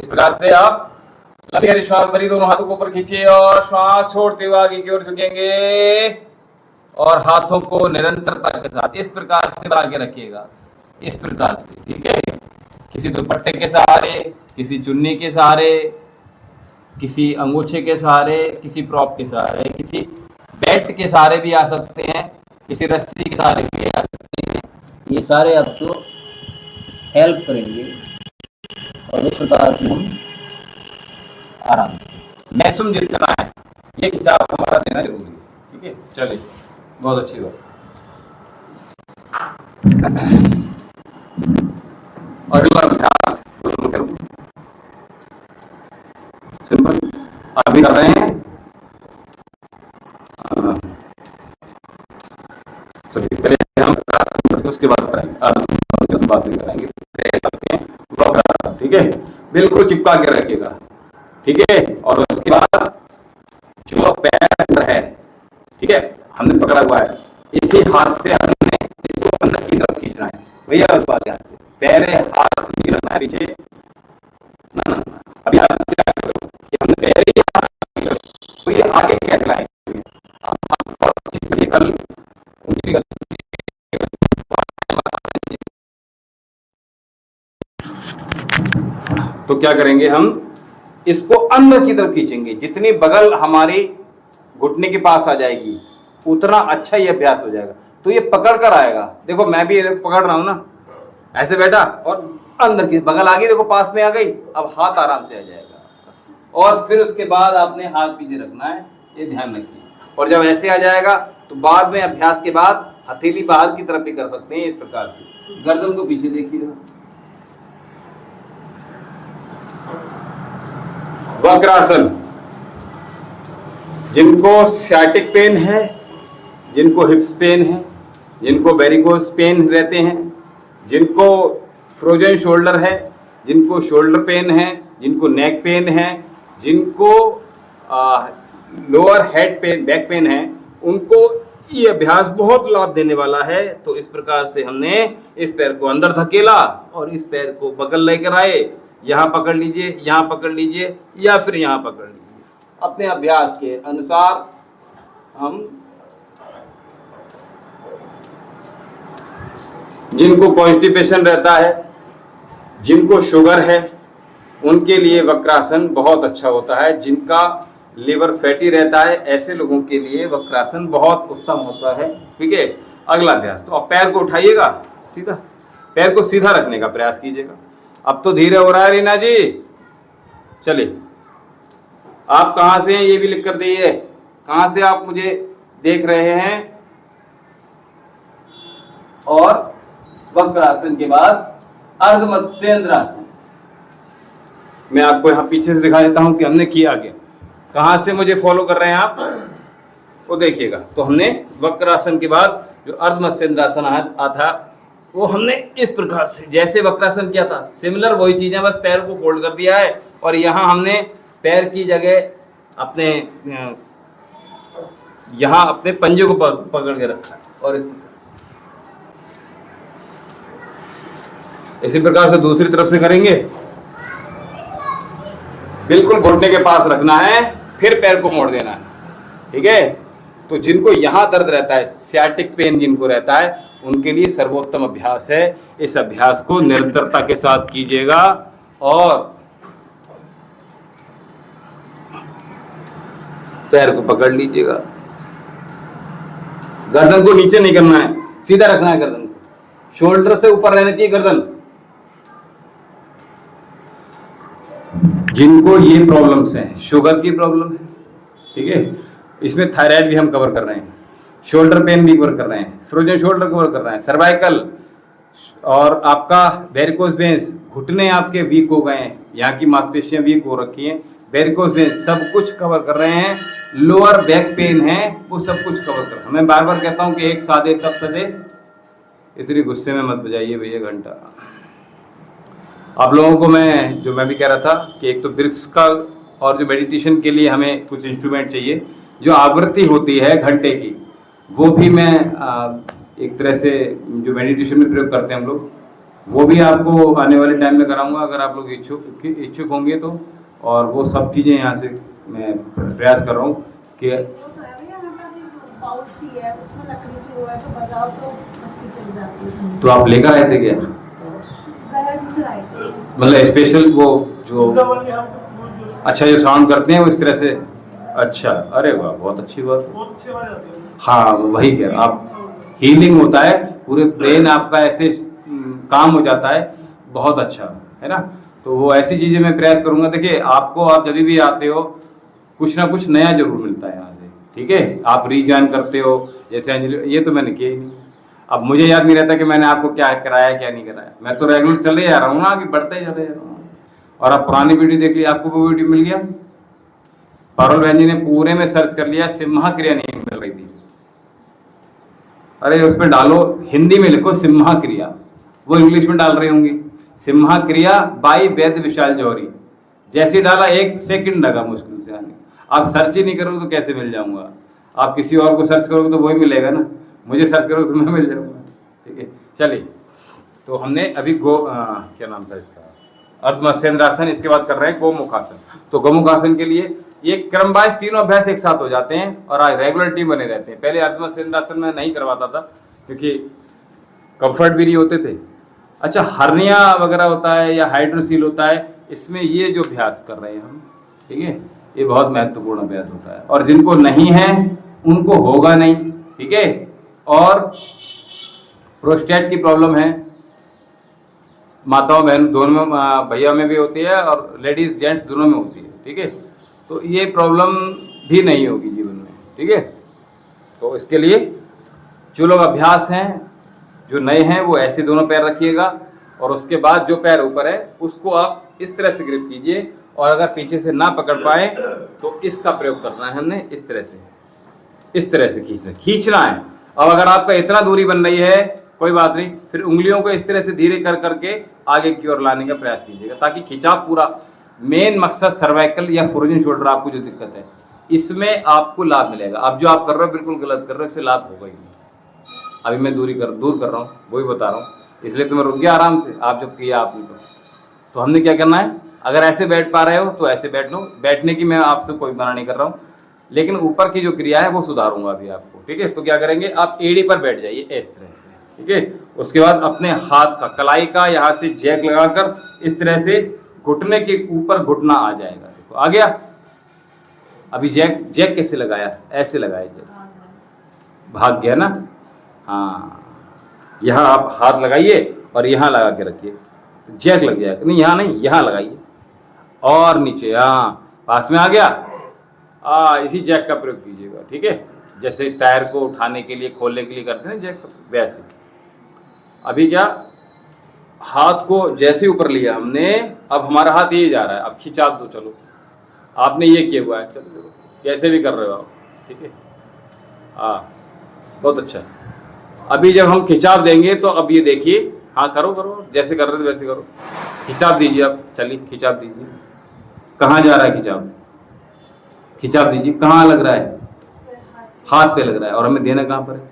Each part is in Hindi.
प्रकार से आप लंबी गहरी श्वास भरी, दोनों हाथों को ऊपर खींचिए और श्वास छोड़ते हुए आगे की ओर झुकेंगे और हाथों को निरंतरता के साथ इस प्रकार से आगे रखिएगा, इस प्रकार से, ठीक है। किसी दुपट्टे के सहारे, किसी चुन्नी के सहारे, किसी अंगूछे के सहारे, किसी प्रॉप के सहारे, किसी बेल्ट के सहारे भी आ सकते हैं, किसी रस्सी के सहारे भी आ सकते हैं। ये सारे आपको हेल्प करेंगे और इस प्रकार से हम आराम से मैक्सिमम जितना है ये खिंचाव हमारा देना जरूरी है, ठीक है। चलिए, बहुत अच्छी बात। अगला अभ्यास सिंपल अभी कर रहे हैं। पहले हम उसके बाद करेंगे, बात नहीं करेंगे, ठीक है। बिल्कुल चिपका के रखिएगा, ठीक है। और उसके बाद जो पैर अंदर है, ठीक है, हमने पकड़ा हुआ है, इसी हाथ से हमने इसको अंदर की तरफ खींचना है भैया। उस बात से पैर हाथ नहीं रखना है पीछे, ना। अभी आप क्या करो कि हमने पैर ही तो ये आगे कैसे लाएंगे, कल तो क्या करेंगे, हम इसको अंदर की तरफ खींचेंगे। जितनी बगल हमारी घुटने के पास आ जाएगी उतना अच्छा ये अभ्यास हो जाएगा। तो ये पकड़ कर आएगा, देखो मैं भी पकड़ रहा हूं ना, ऐसे बैठा और अंदर की बगल आ गई, देखो पास में आ गई। अब हाथ आराम से आ जाएगा और फिर उसके बाद आपने हाथ पीछे रखना है, ये ध्यान रखिए। और जब ऐसे आ जाएगा तो बाद में अभ्यास के बाद हथेली बाहर की तरफ भी कर सकते हैं, इस प्रकार से। गर्दन को पीछे देखिए, वक्रासन। जिनको सियाटिक पेन है, जिनको हिप्स पेन है, जिनको वेरिकोस पेन रहते हैं, जिनको फ्रोजन शोल्डर है, जिनको शोल्डर पेन है, जिनको नेक पेन है, जिनको lower head pen, back pain है, उनको ये अभ्यास बहुत लाभ देने वाला है। तो इस प्रकार से हमने इस पैर को अंदर धकेला और इस पैर को बगल लेकर आए, यहाँ पकड़ लीजिए, यहाँ पकड़ लीजिए या फिर यहाँ पकड़ लीजिए। अपने अभ्यास के अनुसार हम, जिनको कॉन्स्टिपेशन रहता है, जिनको शुगर है, उनके लिए वक्रासन बहुत अच्छा होता है। जिनका लिवर फैटी रहता है, ऐसे लोगों के लिए वक्रासन बहुत उत्तम होता है, ठीक है। अगला अभ्यास, तो अब पैर को उठाइएगा, सीधा पैर को सीधा रखने का प्रयास कीजिएगा। अब तो धीरे हो रहा है रीना जी, चलिए। आप कहाँ से हैं ये भी लिख कर दीजिए, कहाँ से आप मुझे देख रहे हैं। और वक्रासन के बाद अर्धमत्स्येंद्रासन, मैं आपको यहाँ पीछे से दिखा देता हूँ कि हमने किया क्या, कहाँ से मुझे फॉलो कर रहे हैं आप, वो देखिएगा। तो हमने वक्रासन के बाद जो अर्धमत्स्येंद्रासन आता, वो हमने इस प्रकार से जैसे वक्रासन किया था सिमिलर वही चीजें, बस पैर को फोल्ड कर दिया है और यहाँ हमने पैर की जगह अपने यहाँ अपने पंजे को पकड़ के रखा है और इसी प्रकार से दूसरी तरफ से करेंगे। बिल्कुल घुटने के पास रखना है, फिर पैर को मोड़ देना है, ठीक है। तो जिनको यहाँ दर्द रहता है, सियाटिक पेन जिनको रहता है, उनके लिए सर्वोत्तम अभ्यास है। इस अभ्यास को निरंतरता के साथ कीजिएगा और पैर को पकड़ लीजिएगा। गर्दन को नीचे नहीं करना है, सीधा रखना है गर्दन को, शोल्डर से ऊपर रहना चाहिए गर्दन। जिनको ये प्रॉब्लम्स हैं, शुगर की प्रॉब्लम है, ठीक है, इसमें थायराइड भी हम कवर कर रहे हैं, शोल्डर पेन भी कवर कर रहे हैं, फ्रोजन शोल्डर कवर कर रहे हैं, सर्वाइकल और आपका वेरिकोस वेन्स, घुटने आपके वीक हो गए हैं, यहाँ की मांसपेशियां वीक हो रखी हैं, वेरिकोस वेन्स सब कुछ कवर कर रहे हैं। लोअर बैक पेन है, वो सब कुछ कवर कर रहे हैं। मैं बार बार कहता हूँ कि एक सादे सब सदे, इतनी गुस्से में मत बजाइए भैया घंटा। आप लोगों को मैं भी कह रहा था कि एक तो ब्रिक्स का और जो मेडिटेशन के लिए हमें कुछ इंस्ट्रूमेंट चाहिए, जो आवृत्ति होती है घंटे की, वो भी मैं एक तरह से जो मेडिटेशन में प्रयोग करते हैं हम लोग, वो भी आपको आने वाले टाइम में कराऊंगा अगर आप लोग इच्छुक होंगे तो। और वो सब चीज़ें यहाँ से मैं प्रयास कर रहा हूँ कि तो आप लेकर आए थे क्या? मतलब स्पेशल वो जो अच्छा जो साउंड करते हैं वो इस तरह से। अच्छा, अरे वाह, बहुत अच्छी बात। हाँ वही कह रहा, आप हीलिंग होता है, पूरे ब्रेन आपका ऐसे काम हो जाता है, बहुत अच्छा है ना। तो वो ऐसी चीज़ें मैं प्रयास करूंगा। देखिए आपको, आप जब भी आते हो कुछ ना कुछ नया जरूर मिलता है यहाँ से, ठीक है। आप रीजॉइन करते हो, जैसे अंजलि, ये तो मैंने किया ही नहीं। अब मुझे याद नहीं रहता कि मैंने आपको क्या कराया क्या नहीं कराया, मैं तो रेगुलर चले जा रहा हूँ ना, आगे बढ़ते चले जा रहा हूँ। और आप पुरानी वीडियो देख ली, आपको वो वीडियो मिल गया। पारुल बहन जी ने पूरे में सर्च कर लिया, सिम्हा क्रिया नहीं मिल रही थी। अरे उस पर डालो, हिंदी में लिखो सिम्हा क्रिया, वो इंग्लिश में डाल रही होंगी, सिम्हा क्रिया बाई वैद्य विशाल जौहरी। जैसे डाला 1 सेकंड लगा मुश्किल से आने। आप सर्च ही नहीं करोगे तो कैसे मिल जाऊंगा? आप किसी और को सर्च करोगे तो वही मिलेगा ना, मुझे सर्च करोगे तो मैं मिल जाऊंगा, ठीक है। चलिए, तो हमने अभी क्या नाम था इसका, अर्धमत्स्येंद्रासन, इसके बाद कर रहे हैं गोमुखासन। तो गोमुखासन के लिए ये क्रमवाइज तीनों अभ्यास एक साथ हो जाते हैं और रेगुलरिटी बने रहते हैं। पहले अर्धमत्स्येंद्रासन में नहीं करवाता था क्योंकि कंफर्ट भी नहीं होते थे। अच्छा, हर्निया वगैरह होता है या हाइड्रोसील होता है, इसमें ये जो अभ्यास कर रहे हैं हम, ठीक है, ये बहुत महत्वपूर्ण अभ्यास होता है। और जिनको नहीं है उनको होगा नहीं, ठीक है। और प्रोस्टेट की प्रॉब्लम है, माताओं बहन दोनों में, भैया में भी होती है और लेडीज जेंट्स दोनों में होती है, ठीक है। तो ये प्रॉब्लम भी नहीं होगी जीवन में, ठीक है। तो इसके लिए जो लोग अभ्यास हैं, जो नए हैं, वो ऐसे दोनों पैर रखिएगा और उसके बाद जो पैर ऊपर है उसको आप इस तरह से ग्रिप कीजिए। और अगर पीछे से ना पकड़ पाए तो इसका प्रयोग करना है हमने, इस तरह से खींचना है। अब अगर आपका इतना दूरी बन रही है कोई बात नहीं, फिर उंगलियों को इस तरह से धीरे कर करके आगे की ओर लाने का प्रयास कीजिएगा ताकि खिंचाव पूरा। मेन मकसद सर्वाइकल या फ्रोजन शोल्डर, आपको जो दिक्कत है इसमें आपको लाभ मिलेगा। अब जो आप कर रहे हो बिल्कुल गलत कर रहे हो, इससे लाभ होगा ही नहीं। अभी मैं दूर कर रहा हूँ, वही बता रहा हूँ, इसलिए तो मैं रुक गया आराम से। आप जब किया आपने तो हमने क्या करना है, अगर ऐसे बैठ पा रहे हो तो ऐसे बैठ लो। बैठने की मैं आपसे कोई मना नहीं कर रहा हूँ, लेकिन ऊपर की जो क्रिया है वो सुधारूंगा अभी आपको, ठीक है। तो क्या करेंगे, आप एड़ी पर बैठ जाइए इस तरह से, ठीक है। उसके बाद अपने हाथ का कलाई का यहाँ से जैक लगाकर इस तरह से घुटने के ऊपर घुटना आ जाएगा। देखो आ गया। अभी जैक कैसे लगाया, ऐसे लगाया जैक, भाग गया ना। हाँ, यहाँ आप हाथ लगाइए और यहाँ लगा के रखिए, तो जैक लग जाएगा। नहीं यहाँ नहीं, यहाँ लगाइए और नीचे, हाँ पास में आ गया। इसी जैक का प्रयोग कीजिएगा, ठीक है। जैसे टायर को उठाने के लिए, खोलने के लिए करते हैं जैक, वैसे। अभी क्या, हाथ को जैसे ऊपर लिया हमने, अब हमारा हाथ ये जा रहा है, अब खिंचाव दो। चलो, आपने ये किया हुआ है, चलो कैसे भी कर रहे हो आप, ठीक है। बहुत अच्छा। अभी जब हम खिंचाव देंगे तो अब ये देखिए, हाँ करो जैसे कर रहे थे वैसे करो, खिंचाव दीजिए। आप चलिए खिंचाव दीजिए। कहाँ जा रहा है खिंचाव? खिंचाव दीजिए। कहाँ लग रहा है? हाथ पे लग रहा है। और हमें देना कहाँ पर है?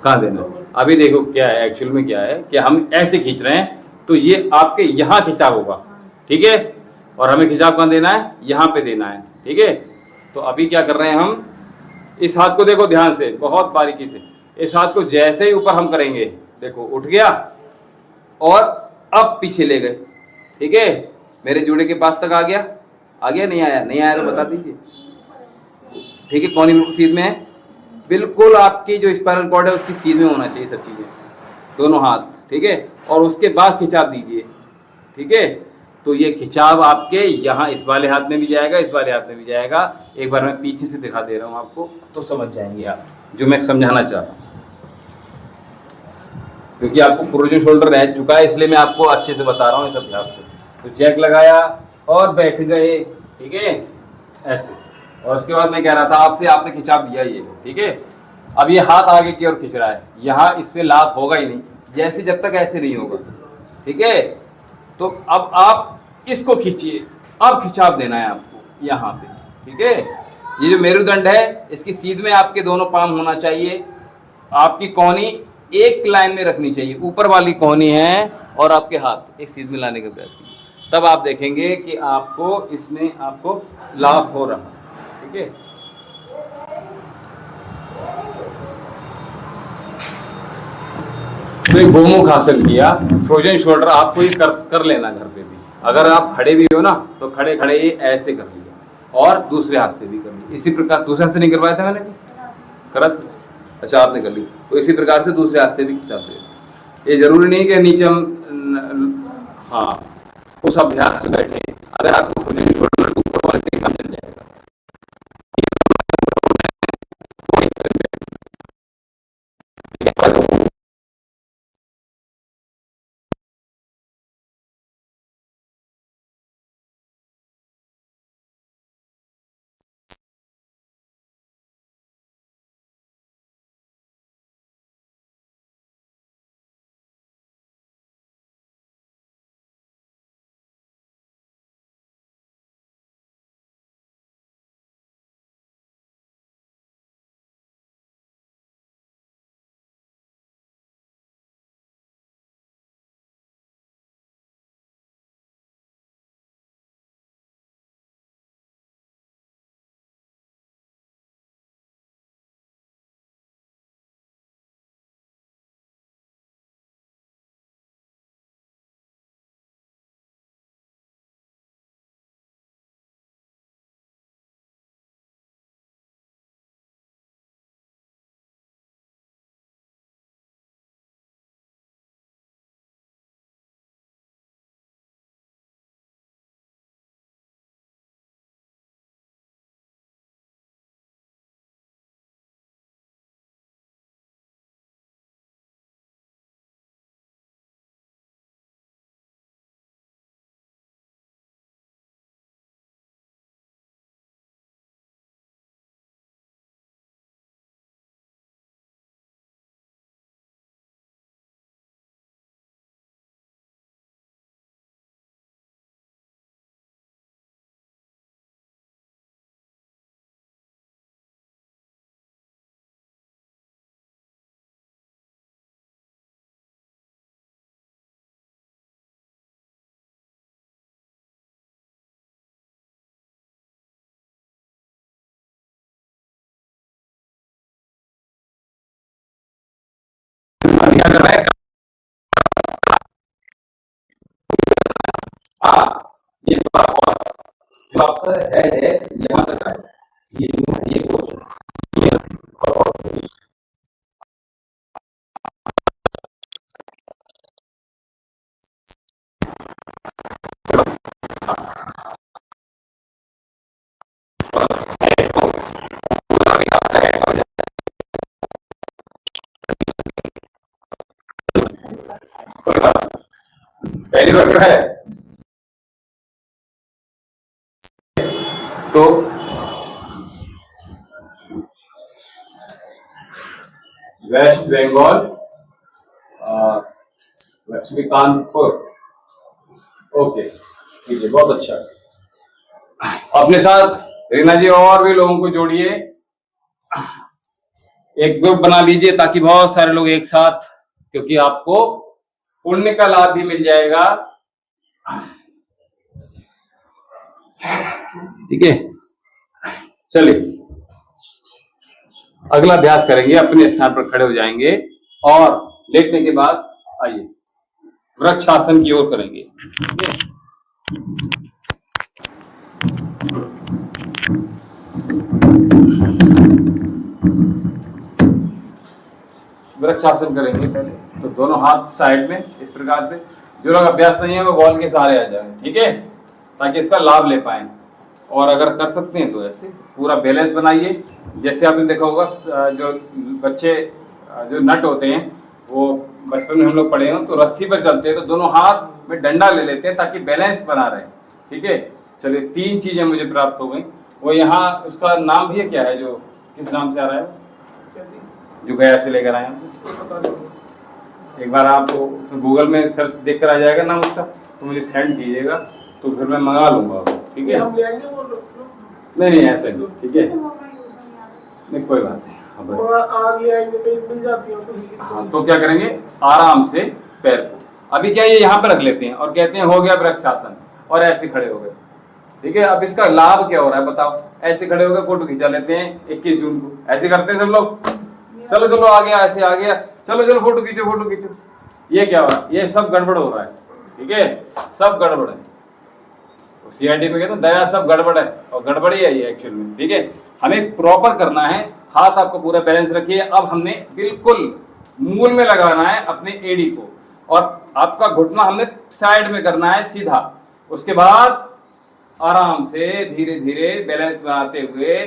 कहाँ देना? अभी देखो क्या है, एक्चुअल में क्या है कि हम ऐसे खींच रहे हैं तो ये आपके यहाँ खिंचाव होगा, ठीक है। और हमें खिंचाव कहाँ देना है? यहाँ पे देना है, ठीक है। तो अभी क्या कर रहे हैं हम, इस हाथ को देखो ध्यान से, बहुत बारीकी से। इस हाथ को जैसे ही ऊपर हम करेंगे, देखो उठ गया और अब पीछे ले गए, ठीक है। मेरे जूड़े के पास तक आ गया नहीं आया? नहीं आया तो बता दीजिए, ठीक है। कौन बिल्कुल सीध में है? बिल्कुल आपकी जो स्पाइनल कॉर्ड है उसकी सीध में होना चाहिए सब चीज़ें, दोनों हाथ, ठीक है। और उसके बाद खिंचाव दीजिए, ठीक है। तो ये खिंचाव आपके यहाँ इस वाले हाथ में भी जाएगा, इस वाले हाथ में भी जाएगा। एक बार मैं पीछे से दिखा दे रहा हूँ आपको, तो समझ जाएंगे आप जो मैं समझाना चाह रहा हूँ। क्योंकि आपको फ्रोजन शोल्डर रह चुका है, इसलिए मैं आपको अच्छे से बता रहा हूँ इस अभ्यास को। तो जैक लगाया और बैठ गए, ठीक है, ऐसे। और उसके बाद मैं कह रहा था आपसे, आपने खिंचाव दिया ये, ठीक है। अब ये हाथ आगे की ओर खिंच रहा है, यहाँ इस पे लाभ होगा ही नहीं, जैसे जब तक ऐसे नहीं होगा, ठीक है। तो अब आप इसको खींचिए, अब खिंचाव देना है आपको यहाँ पे, ठीक है। ये जो मेरुदंड है इसकी सीध में आपके दोनों पाम होना चाहिए। आपकी कौनी एक लाइन में रखनी चाहिए, ऊपर वाली कोहनी है और आपके हाथ एक सीध में लाने का प्रयास कीजिए, तब आप देखेंगे कि आपको इसमें आपको लाभ हो रहा है। ठीक है, तो एक गोमुख आसन किया, फ्रोजन शोल्डर आपको ये कर लेना घर पे भी। अगर आप खड़े भी हो ना तो खड़े खड़े ही ऐसे कर लीजिए और दूसरे हाथ से भी कर लीजिए। इसी प्रकार दूसरे हाथ से नहीं करवाया था मैंने, करा? अच्छा, आपने कर ली, तो इसी प्रकार से दूसरे हाथ से भी खिंचाते। ये जरूरी नहीं कि नीचे हम, हाँ, उस अभ्यास से बैठे। अगर आपको फ्रोजन शोल्डर ऊपर वाले से काम चल जाएगा। क्या कर रहा है? हाँ, ये जो आपका हेड है यहाँ तक है, ये जो है ये पोर्शन, ये और पहली बार है तो वेस्ट बंगाल, लक्ष्मीकांतपुर। ओके, ठीक है, बहुत अच्छा। अपने साथ रीना जी और भी लोगों को जोड़िए, एक ग्रुप बना लीजिए ताकि बहुत सारे लोग एक साथ, क्योंकि आपको पुण्य का लाभ भी मिल जाएगा। ठीक है, चलिए अगला अभ्यास करेंगे। अपने स्थान पर खड़े हो जाएंगे और लेटने के बाद आइए वृक्ष आसन की ओर करेंगे। वृक्ष आसन करेंगे पहले, तो दोनों हाथ साइड में इस प्रकार से। जो लोग अभ्यास नहीं है वो बॉल के सहारे आ जाए, ठीक है, ताकि इसका लाभ ले पाए। और अगर कर सकते हैं तो ऐसे पूरा बैलेंस बनाइए। जैसे आपने देखा होगा जो बच्चे जो नट होते हैं वो बचपन में हम लोग पढ़े हो तो रस्सी पर चलते हैं तो दोनों हाथ में डंडा ले लेते हैं ताकि बैलेंस बना रहे। ठीक है, चलिए 3 चीजें मुझे प्राप्त हो गई। वो यहाँ उसका नाम भी क्या है, जो किस नाम से आ रहा है, जो गया से लेकर आए हैं। एक बार आपको गूगल में सर्च देख कर आ जाएगा नाम उसका, तो मुझे सेंड कीजिएगा तो फिर मैं मंगा लूंगा। ठीक है, नहीं ऐसा नहीं, ठीक है, नहीं कोई बात नहीं। वो आ गया मिल जाती है। हाँ, तो क्या करेंगे, आराम से पैर को, अभी क्या ये यहाँ पे रख लेते हैं और कहते हैं हो गया वृक्षासन, और ऐसे खड़े हो गए। ठीक है, अब इसका लाभ क्या हो रहा है बताओ, ऐसे खड़े हो गए, फोटो खिंचा लेते हैं 21 जून को, ऐसे करते हैं सब लोग, चलो चलो आ गया, ऐसे आ गया, चलो चलो फोटो खींचो फोटो खींचो। ये क्या हो रहा है, ये सब गड़बड़ हो रहा है। ठीक है, सब गड़बड़ है। सीआईडी में कहते हैं दया सब गड़बड़ है, और गड़बड़ ही है ये एक्चुअल में। ठीक है, हमें प्रॉपर करना है, हाथ आपका पूरा बैलेंस रखिए। अब हमने बिल्कुल मूल में लगाना है अपने एड़ी को, और आपका घुटना हमने साइड में करना है सीधा। उसके बाद आराम से धीरे धीरे बैलेंस बनाते हुए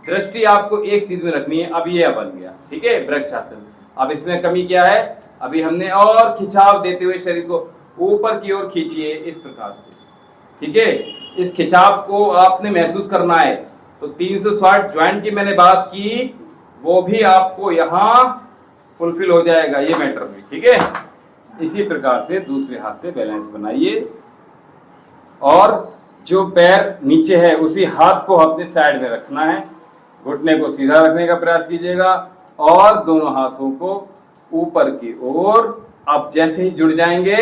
दृष्टि आपको एक सीध में रखनी है। अब ये बन गया, ठीक है, वृक्षासन। अब इसमें कमी क्या है, अभी हमने और खिंचाव देते हुए शरीर को ऊपर की ओर खींचिए इस प्रकार से। ठीक है, इस खिंचाव को आपने महसूस करना है। तो 360 ज्वाइंट की मैंने बात की, वो भी आपको यहाँ फुलफिल हो जाएगा ये मैटर में। ठीक है, इसी प्रकार से दूसरे हाथ से बैलेंस बनाइए, और जो पैर नीचे है उसी हाथ को अपने साइड में रखना है, घुटने को सीधा रखने का प्रयास कीजिएगा, और दोनों हाथों को ऊपर की ओर। अब जैसे ही जुड़ जाएंगे,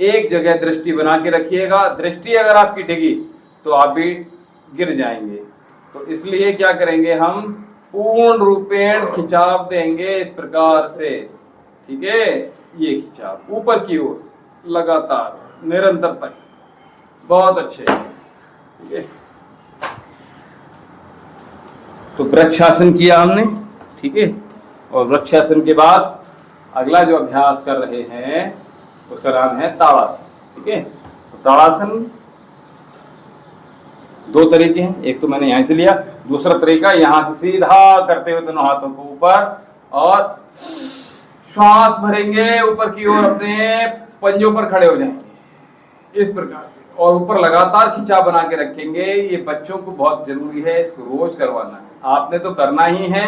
एक जगह दृष्टि बना के रखिएगा। दृष्टि अगर आपकी डिगी तो आप भी गिर जाएंगे। तो इसलिए क्या करेंगे, हम पूर्ण रूपेण खिंचाव देंगे इस प्रकार से। ठीक है, ये खिंचाव ऊपर की ओर लगातार निरंतर तक, बहुत अच्छे। ठीक है, तो वृक्षासन किया हमने। ठीक है, और वृक्षासन के बाद अगला जो अभ्यास कर रहे हैं उसका नाम है ताड़ासन। ठीक है, तो ताड़ासन दो तरीके हैं, एक तो मैंने यहां से लिया, दूसरा तरीका यहां से सीधा करते हुए दोनों हाथों को ऊपर, और श्वास भरेंगे ऊपर की ओर, अपने पंजों पर खड़े हो जाएंगे इस प्रकार से, और ऊपर लगातार खिंचाव बना के रखेंगे। ये बच्चों को बहुत जरूरी है, इसको रोज करवाना है, आपने तो करना ही है।